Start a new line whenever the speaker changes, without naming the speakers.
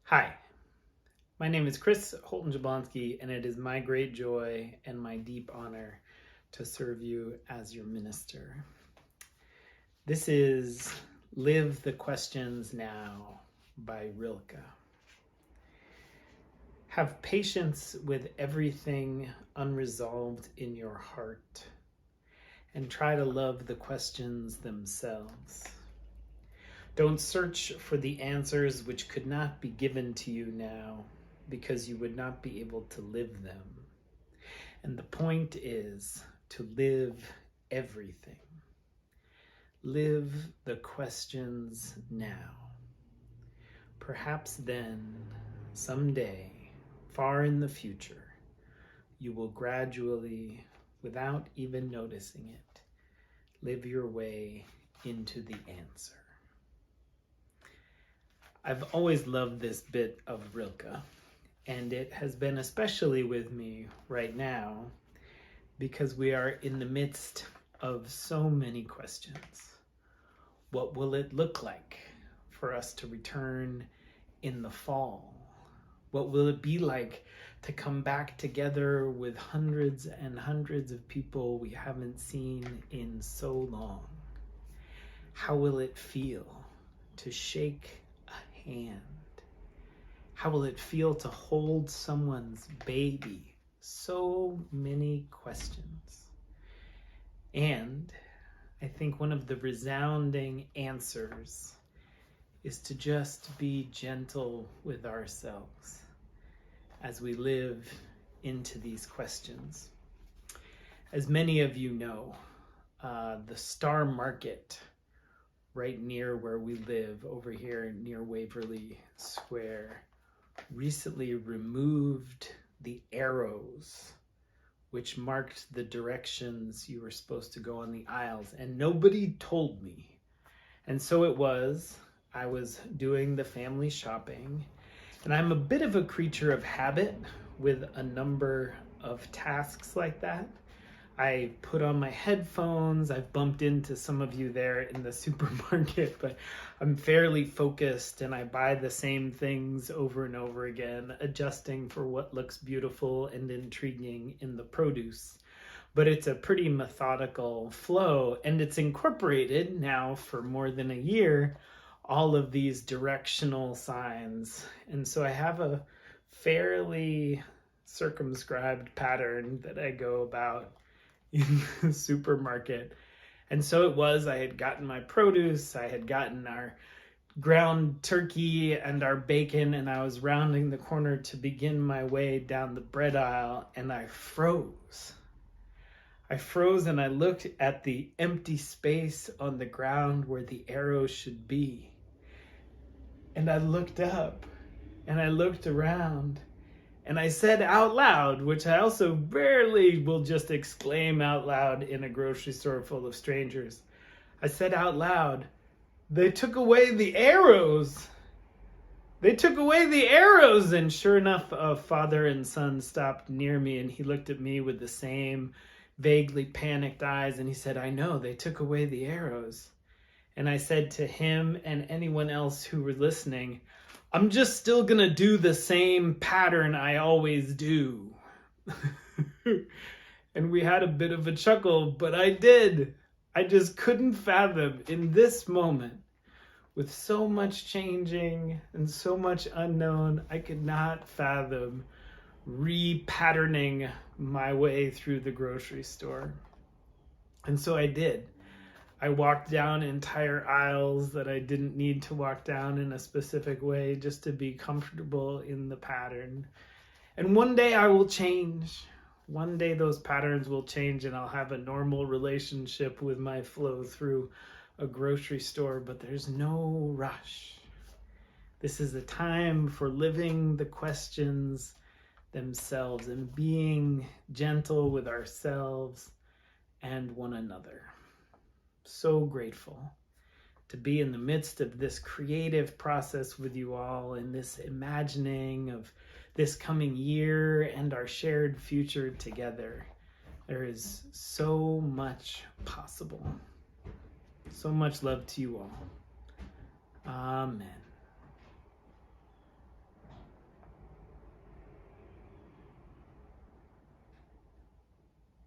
Hi, my name is Chris Holton Jablonski, and it is my great joy and my deep honor to serve you as your minister. This is Live the Questions Now by Rilke. Have patience with everything unresolved in your heart, and try to love the questions themselves. Don't search for the answers which could not be given to you now, because you would not be able to live them. And the point is to live everything. Live the questions now. Perhaps then, someday, far in the future, you will gradually, without even noticing it, live your way into the answer. I've always loved this bit of Rilke, and it has been especially with me right now because we are in the midst of so many questions. What will it look like for us to return in the fall? What will it be like to come back together with hundreds and hundreds of people we haven't seen in so long? How will it feel to shake a hand? How will it feel to hold someone's baby? So many questions. And I think one of the resounding answers is to just be gentle with ourselves as we live into these questions. As many of you know, the Star Market right near where we live, over here near Waverly Square, recently removed the arrows which marked the directions you were supposed to go on the aisles, and nobody told me. And so it was, I was doing the family shopping, and I'm a bit of a creature of habit with a number of tasks like that. I put on my headphones. I've bumped into some of you there in the supermarket, but I'm fairly focused and I buy the same things over and over again, adjusting for what looks beautiful and intriguing in the produce. But it's a pretty methodical flow, and it's incorporated now for more than a year, all of these directional signs. And so I have a fairly circumscribed pattern that I go about in the supermarket. And so it was, I had gotten my produce, I had gotten our ground turkey and our bacon, and I was rounding the corner to begin my way down the bread aisle, and I froze. I froze and I looked at the empty space on the ground where the arrow should be. And I looked up and I looked around. And I said out loud, which I also rarely will just exclaim out loud in a grocery store full of strangers. I said out loud, "They took away the arrows. They took away the arrows." And sure enough, a father and son stopped near me, and he looked at me with the same vaguely panicked eyes, and he said, "I know, they took away the arrows." And I said to him and anyone else who were listening, "I'm just still gonna do the same pattern I always do." And we had a bit of a chuckle, but I did. I just couldn't fathom in this moment, with so much changing and so much unknown, I could not fathom repatterning my way through the grocery store. And so I did. I walked down entire aisles that I didn't need to walk down in a specific way just to be comfortable in the pattern. And one day I will change. One day those patterns will change and I'll have a normal relationship with my flow through a grocery store, but there's no rush. This is a time for living the questions themselves and being gentle with ourselves and one another. So grateful to be in the midst of this creative process with you all, in this imagining of this coming year and our shared future together. There is so much possible. So much love to you all. Amen.